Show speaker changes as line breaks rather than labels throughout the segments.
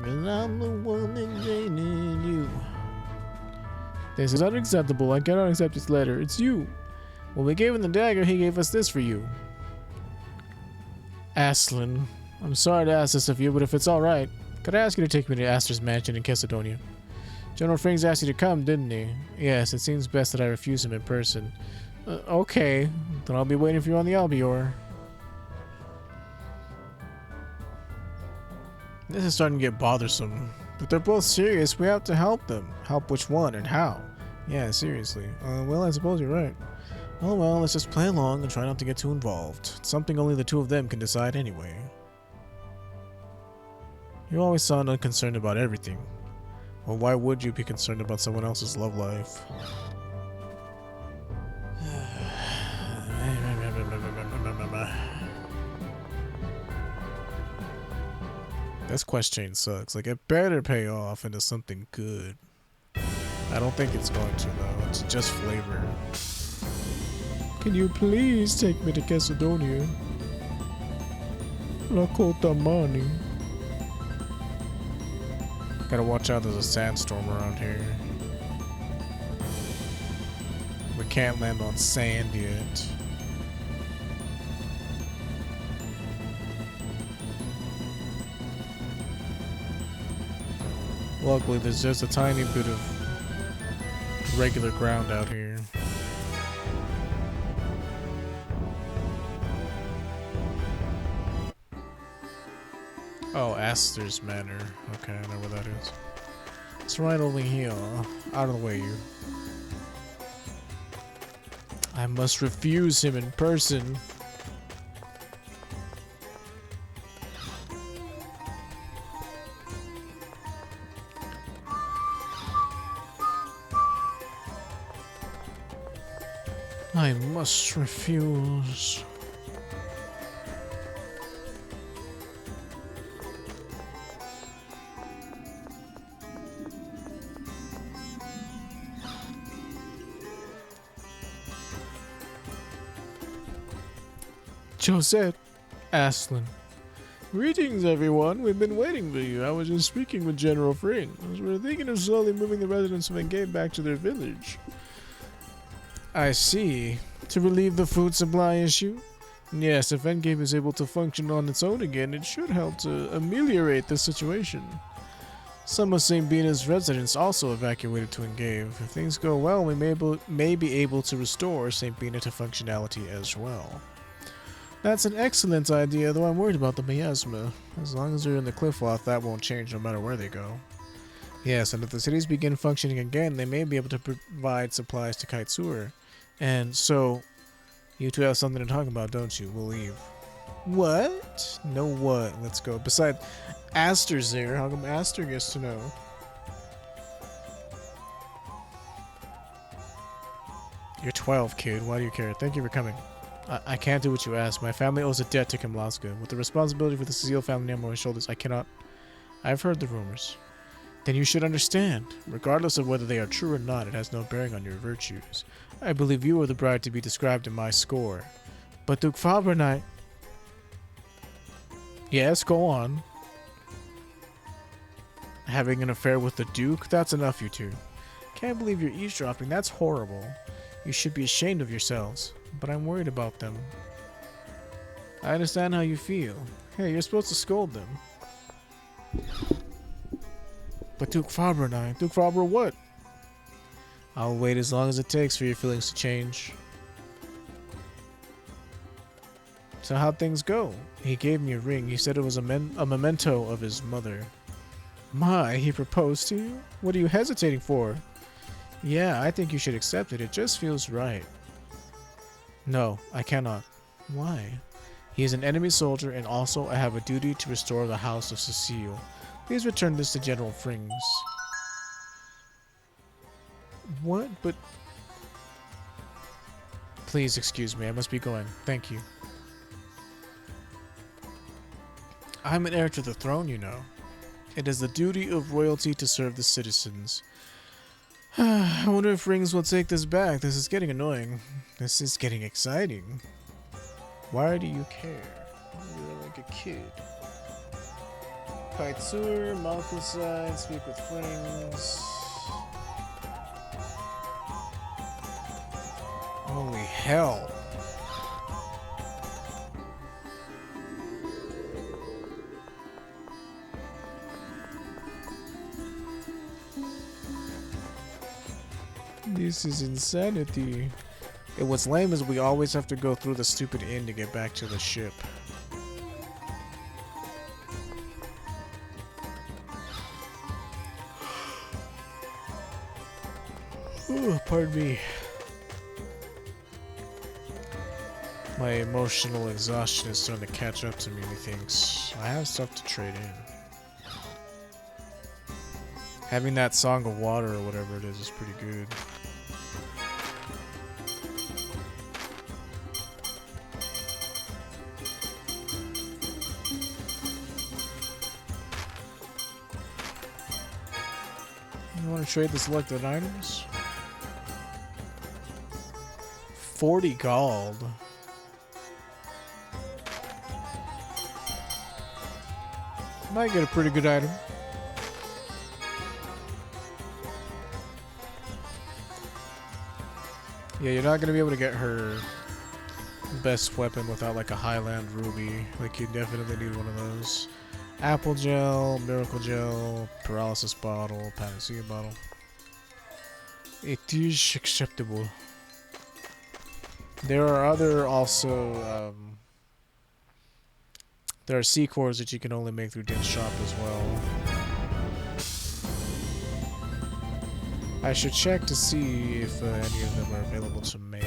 'Cause I'm the one that dated you. This is unacceptable. I cannot accept this letter. It's you. When we gave him the dagger, he gave us this for you. Aslan, I'm sorry to ask this of you, but if it's alright, could I ask you to take me to Astor's mansion in Cesadonia? General Frings asked you to come, didn't he? Yes, it seems best that I refuse him in person. Okay, then I'll be waiting for you on the Albior. This is starting to get bothersome. But they're both serious, we have to help them. Help which one and how? Yeah, seriously. Well, I suppose you're right. Oh well, let's just play along and try not to get too involved. It's something only the two of them can decide anyway. You always sound unconcerned about everything. Well, why would you be concerned about someone else's love life? This quest chain sucks. Like, it better pay off into something good. I don't think it's going to, though. It's just flavor. Can you please take me to Cesadonia? Lakota Mani. Gotta watch out, there's a sandstorm around here. We can't land on sand yet. Luckily, there's just a tiny bit of regular ground out here. Oh, Astor's Manor. Okay, I know where that is. It's right over here. Out of the way, you. I must refuse him in person. I must refuse. Josette, Aslan. Greetings, everyone. We've been waiting for you. I was just speaking with General Frings. We're thinking of slowly moving the residents of Engate back to their village. I see. To relieve the food supply issue? Yes, if Endgame is able to function on its own again, it should help to ameliorate the situation. Some of St. Bina's residents also evacuated to Engave. If things go well, we may be able to restore St. Bina to functionality as well. That's an excellent idea, though I'm worried about the miasma. As long as they're in the Cliffloth, that won't change no matter where they go. Yes, and if the cities begin functioning again, they may be able to provide supplies to Kaitsur. And so, you two have something to talk about, don't you? We'll leave. What? No what? Let's go. Besides, Astor's there. How come Astor gets to know? You're 12, kid. Why do you care? Thank you for coming. I can't do what you ask. My family owes a debt to Kimlaska. With the responsibility for the Cecile family name on my shoulders, I cannot... I've heard the rumors. Then you should understand. Regardless of whether they are true or not, it has no bearing on your virtues. I believe you are the bride to be described in my score. But Duke Faber and I... Yes, go on. Having an affair with the Duke? That's enough, you two. Can't believe you're eavesdropping. That's horrible. You should be ashamed of yourselves. But I'm worried about them. I understand how you feel. Hey, you're supposed to scold them. But Duke Faber and I... Duke Faber what? I'll wait as long as it takes for your feelings to change. So how'd things go? He gave me a ring. He said it was a memento of his mother. My, he proposed to you? What are you hesitating for? Yeah, I think you should accept it. It just feels right. No, I cannot. Why? He is an enemy soldier, and also I have a duty to restore the house of Cecile. Please return this to General Frings. What? But... Please excuse me, I must be going. Thank you. I'm an heir to the throne, you know. It is the duty of royalty to serve the citizens. I wonder if Rings will take this back. This is getting annoying. This is getting exciting. Why do you care? You're like a kid. Kite sewer, mountainside, speak with friends. Holy hell. This is insanity. And what's lame is we always have to go through the stupid inn to get back to the ship. Ooh, pardon me. My emotional exhaustion is starting to catch up to me, methinks. I have stuff to trade in. Having that Song of Water or whatever it is pretty good. You want to trade the selected items? 40 gold. Might get a pretty good item. Yeah, you're not gonna be able to get her best weapon without like a Highland Ruby. Like you definitely need one of those. Apple gel, miracle gel, paralysis bottle, panacea bottle. It is acceptable. There are other also there are C cores that you can only make through Din's shop as well. I should check to see if any of them are available to make.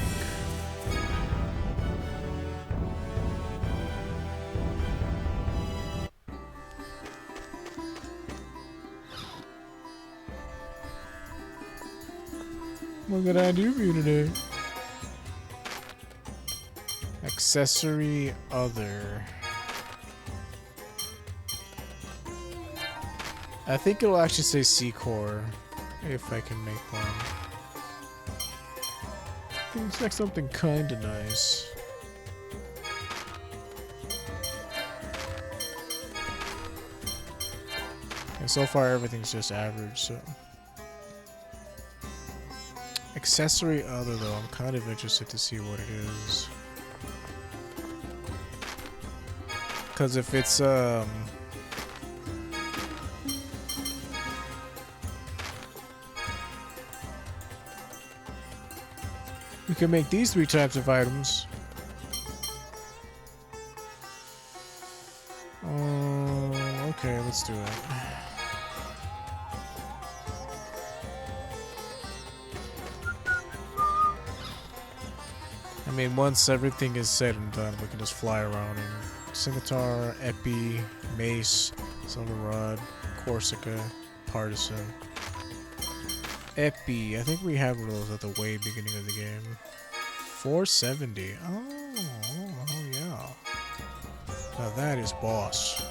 What can I do for you today? Accessory other. I think it'll actually say C-Core if I can make one. Looks like something kinda nice. And so far everything's just average, so. Accessory other though, I'm kind of interested to see what it is. Cause if it's we can make these 3 types of items. Okay, let's do it. I mean, once everything is said and done, we can just fly around in Scimitar, Epi, Mace, Silver Rod, Corsica, Partisan. Epi, I think we have one of those at the way beginning of the game. 470. Oh yeah. Now that is boss.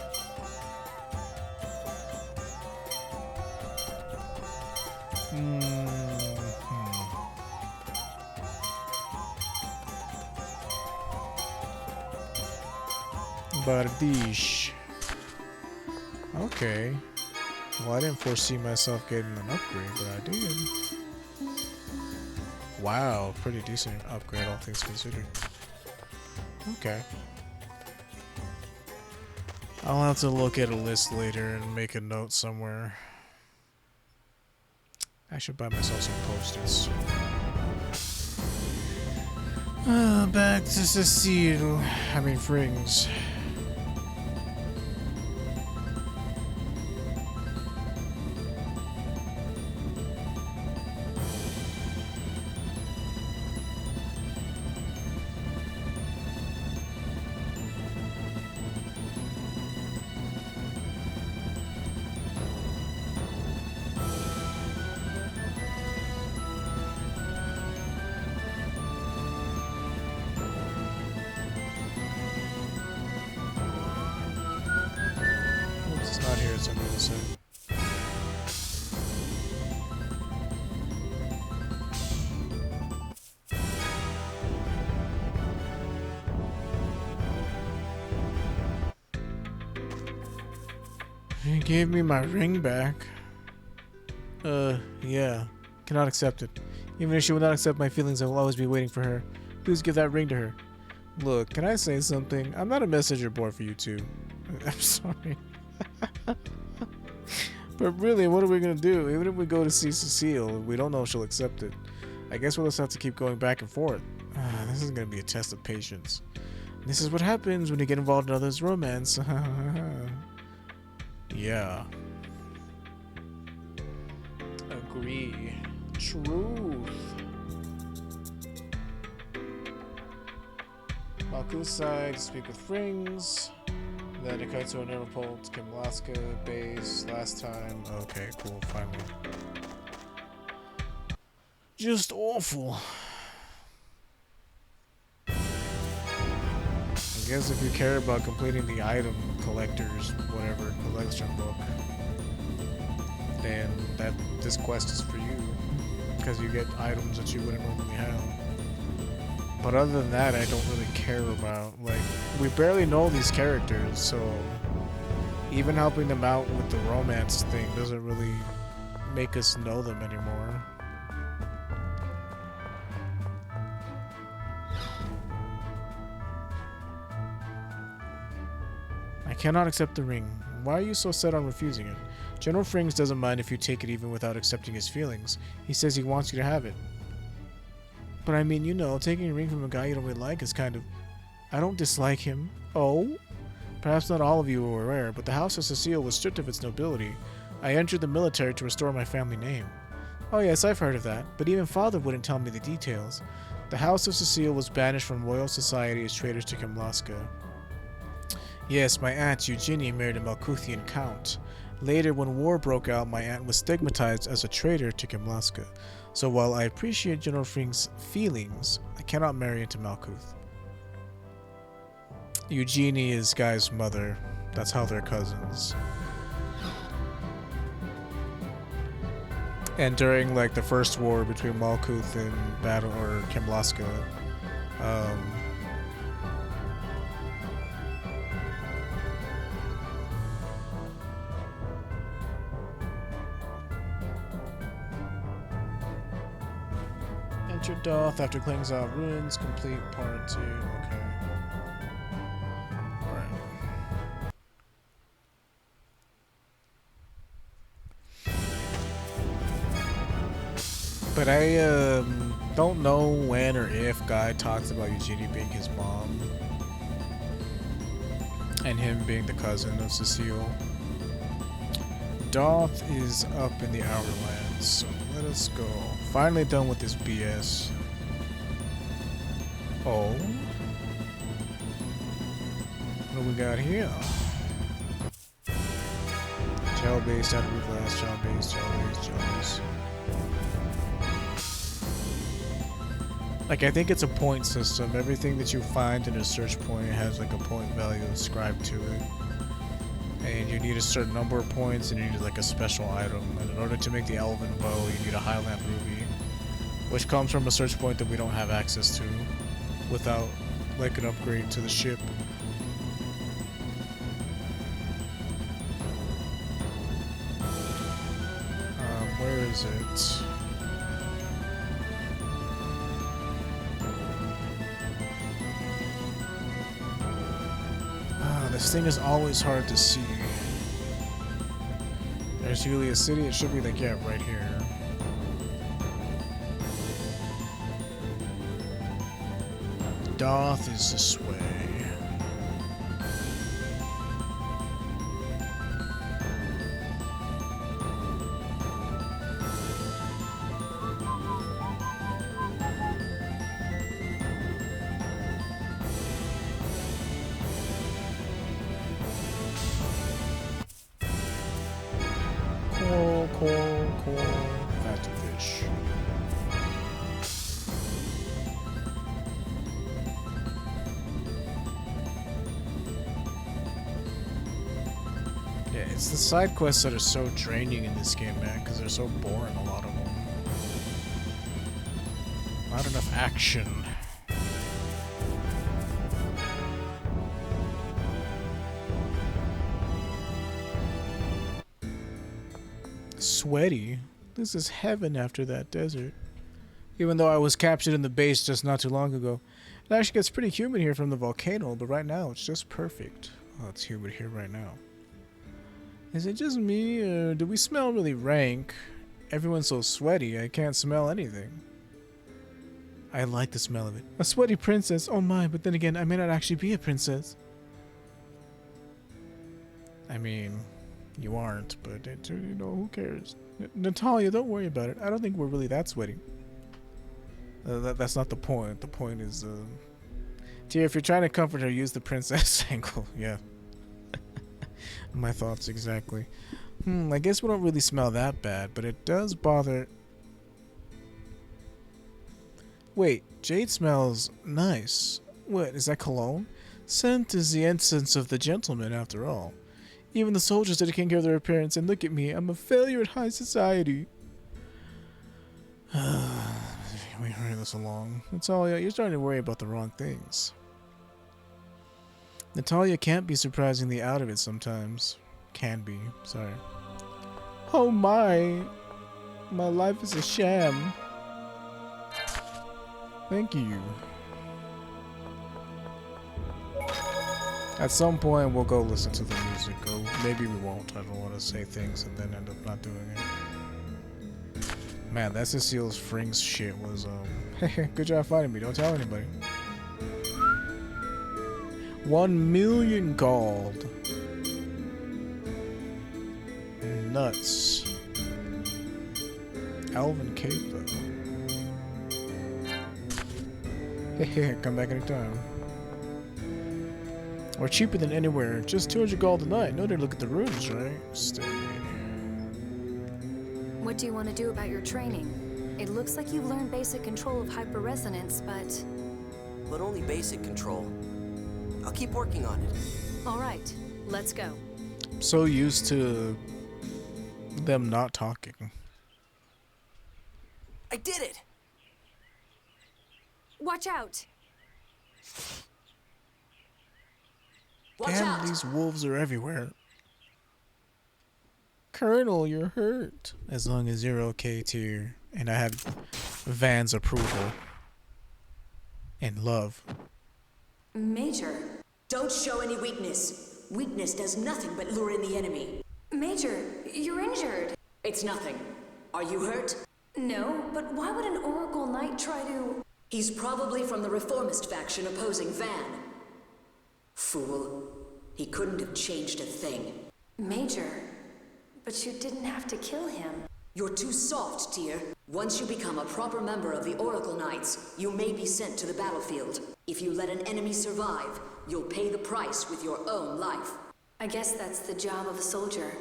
Bardiche. Okay. Well, I didn't foresee myself getting an upgrade, but I did. Wow, pretty decent upgrade, all things considered. Okay. I'll have to look at a list later and make a note somewhere. I should buy myself some Post-its. Back to Cecile. I mean, Frings. It's not here, it's on the other side. He gave me my ring back. Yeah. Cannot accept it. Even if she will not accept my feelings, I will always be waiting for her. Please give that ring to her. Look, can I say something? I'm not a messenger boy for you two. I'm sorry. But really, what are we gonna do? Even if we go to see Cecile, we don't know if she'll accept it. I guess we'll just have to keep going back and forth. This is gonna be a test of patience. This is what happens when you get involved in others' romance. Yeah. Agree. Truth. Malkuth's side to speak with Frings. Then it cuts to a nerve pole to Kimlaska base last time. Okay, cool, finally. Just awful. I guess if you care about completing the item collector's whatever collection book, then this quest is for you. Because you get items that you wouldn't normally have. But other than that, I don't really care about. Like, we barely know these characters, so even helping them out with the romance thing doesn't really make us know them anymore. I cannot accept the ring. Why are you so set on refusing it? General Frings doesn't mind if you take it even without accepting his feelings. He says he wants you to have it. But I mean, you know, taking a ring from a guy you don't really like is kind of... I don't dislike him. Oh? Perhaps not all of you are aware, but the House of Cecile was stripped of its nobility. I entered the military to restore my family name. Oh yes, I've heard of that, but even Father wouldn't tell me the details. The House of Cecile was banished from royal society as traitors to Kimlaska. Yes, my aunt Eugenie married a Malkuthian count. Later, when war broke out, my aunt was stigmatized as a traitor to Kimlaska. So while I appreciate General Frings' feelings, I cannot marry into Malkuth. Eugenie is Guy's mother. That's how they're cousins. And during like the first war between Malkuth and Kimlaska, enter Doth after cleansing out ruins. Complete part 2. Okay. Alright. But I don't know when or if Guy talks about Eugenie being his mom and him being the cousin of Cecile. Doth is up in the Hourlands, so let us go. Finally done with this BS. Oh. What do we got here? Gel base, out of glass, gel base, gel base, gel base. Like, I think it's a point system. Everything that you find in a search point has like a point value ascribed to it. And you need a certain number of points, and you need like a special item. And in order to make the Elven Bow, you need a Highland Ruby, which comes from a search point that we don't have access to without like an upgrade to the ship. Where is it? This thing is always hard to see. There's usually a city, it should be like, yeah, right here. Doth is this way. Coral, fat fish. Yeah, it's the side quests that are so draining in this game, man, because they're so boring, a lot of them. Not enough action. Sweaty. This is heaven after that desert. Even though I was captured in the base just not too long ago. It actually gets pretty humid here from the volcano, but right now it's just perfect. Oh, it's humid here right now. Is it just me, or do we smell really rank? Everyone's so sweaty, I can't smell anything. I like the smell of it. A sweaty princess, oh my, but then again, I may not actually be a princess. I mean, you aren't, but it, you know, who cares? Natalia, don't worry about it. I don't think we're really that sweaty. That's not the point. The point is, Tia, if you're trying to comfort her, use the princess angle. Yeah. My thoughts exactly. I guess we don't really smell that bad, but it does bother. Wait, Jade smells nice. What, is that cologne? Scent is the essence of the gentleman, after all. Even the soldiers are taking care of their appearance, and look at me, I'm a failure at high society. We hurry this along. Natalia, you're starting to worry about the wrong things. Natalia can't be surprisingly out of it sometimes. Can be, sorry. Oh my life is a sham. Thank you. At some point we'll go listen to the music, or maybe we won't. I don't want to say things and then end up not doing it. Man, that Cecile's Frings shit was, good job finding me. Don't tell anybody. 1 million gold. Nuts. Alvin Capo. Come back anytime. Or cheaper than anywhere. Just 200 gold a night. No need to look at the rooms, right? Stay.
What do you want to do about your training? It looks like you've learned basic control of hyperresonance, but...
But only basic control. I'll keep working on it.
All right, let's go.
I'm so used to them not talking.
I did it!
Watch out!
Watch
Damn,
out!
these wolves are everywhere. Colonel, you're hurt. As long as you're okay, Tyr. And I have Van's approval. And love.
Major, don't show any weakness. Weakness does nothing but lure in the enemy.
Major, you're injured.
It's nothing. Are you hurt?
No, but why would an Oracle Knight try to...
He's probably from the Reformist faction opposing Van. Fool. He couldn't have changed a thing.
Major, but you didn't have to kill him.
You're too soft, Tyr. Once you become a proper member of the Oracle Knights, you may be sent to the battlefield. If you let an enemy survive, you'll pay the price with your own life.
I guess that's the job of a soldier.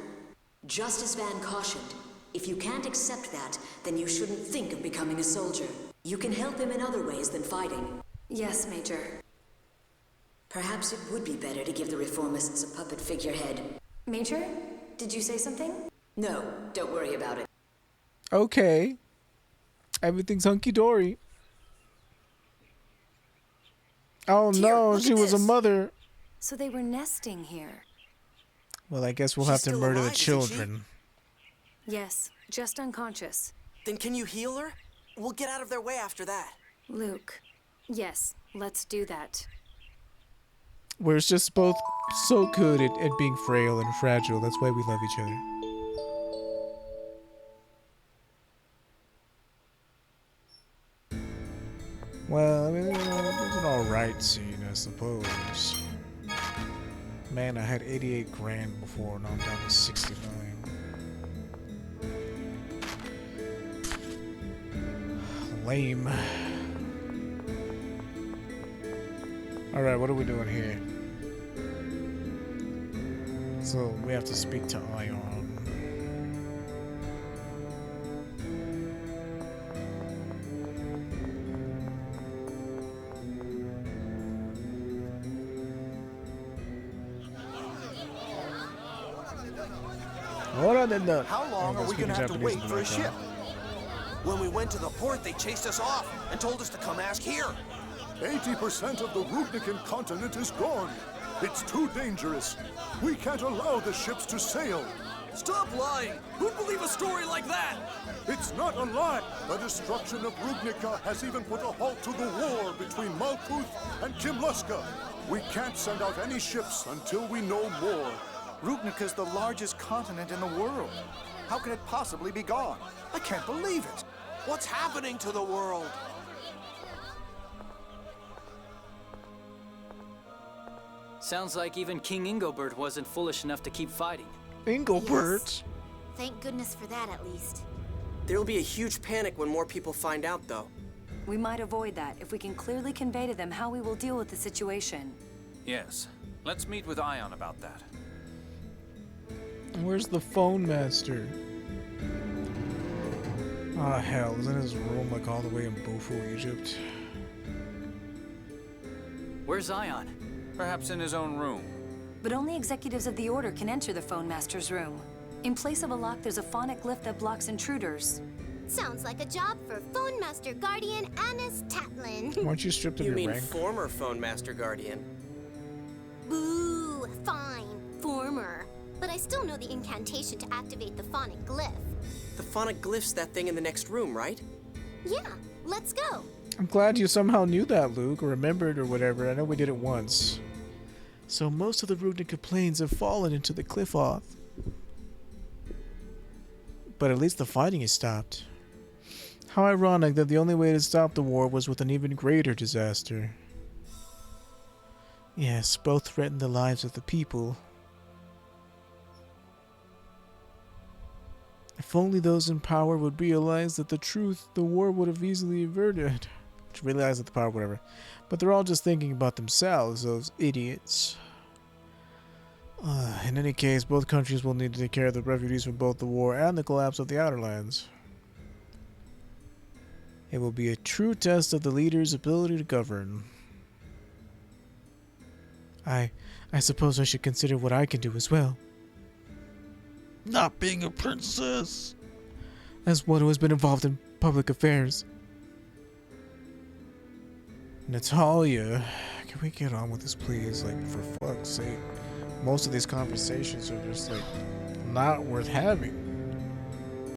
Just as Van cautioned, if you can't accept that, then you shouldn't think of becoming a soldier. You can help him in other ways than fighting.
Yes, Major.
Perhaps it would be better to give the Reformists a puppet figurehead.
Major, did you say something?
No, don't worry about it.
Okay. Everything's hunky-dory. Oh
Tyr,
no,
look
she
at
was a
this.
mother.
So they were nesting here.
Well, I guess we'll
She's
have to
still
murder
alive,
the
isn't she?
children.
Yes, just unconscious.
Then can you heal her? We'll get out of their way after that.
Luke. Yes, let's do that.
We're just both so good at being frail and fragile. That's why we love each other. Well, I mean, it was an alright scene, I suppose. Man, I had 88 grand before, now I'm down to 69. Lame. Alright, what are we doing here? So, we have to speak to Ion.
How long are we gonna have to wait for a ship?
When we went to the port, they chased us off and told us to come ask here.
80% of the Rubnican continent is gone. It's too dangerous. We can't allow the ships to sail.
Stop lying! Who'd believe a story like that?
It's not a lie. The destruction of Rubnica has even put a halt to the war between Malkuth and Kimluska. We can't send out any ships until we know more.
Rubnica's the largest continent in the world. How can it possibly be gone? I can't believe it.
What's happening to the world?
Sounds like even King Ingobert wasn't foolish enough to keep fighting.
Engelbert.
Thank goodness for that, at least.
There'll be a huge panic when more people find out, though.
We might avoid that if we can clearly convey to them how we will deal with the situation.
Yes. Let's meet with Ion about that.
Where's the phone master? Ah, hell, isn't his room like all the way in Bufu, Egypt?
Where's Ion?
Perhaps in his own room.
But only executives of the Order can enter the Phone Master's room. In place of a lock, there's a phonic glyph that blocks intruders.
Sounds like a job for Phone Master Guardian Annis Tatlin.
Why don't you stripped of
You
your
mean
rank?
former Phone Master Guardian?
Boo, fine, former. But I still know the incantation to activate the phonic glyph.
The phonic glyph's that thing in the next room, right?
Yeah, let's go.
I'm glad you somehow knew that, Luke, or remembered or whatever. I know we did it once. So most of the Rudnica planes have fallen into the cliff off. But at least the fighting is stopped. How ironic that the only way to stop the war was with an even greater disaster. Yes, both threatened the lives of the people. If only those in power would realize that the truth, the war would have easily averted. Realize that the power, whatever. But they're all just thinking about themselves, those idiots. In any case, both countries will need to take care of the refugees from both the war and the collapse of the Outer Lands. It will be a true test of the leader's ability to govern. I suppose I should consider what I can do as well. Not being a princess. As one who has been involved in public affairs. Natalia, can we get on with this, please? Like, for fuck's sake. Most of these conversations are just, like, not worth having.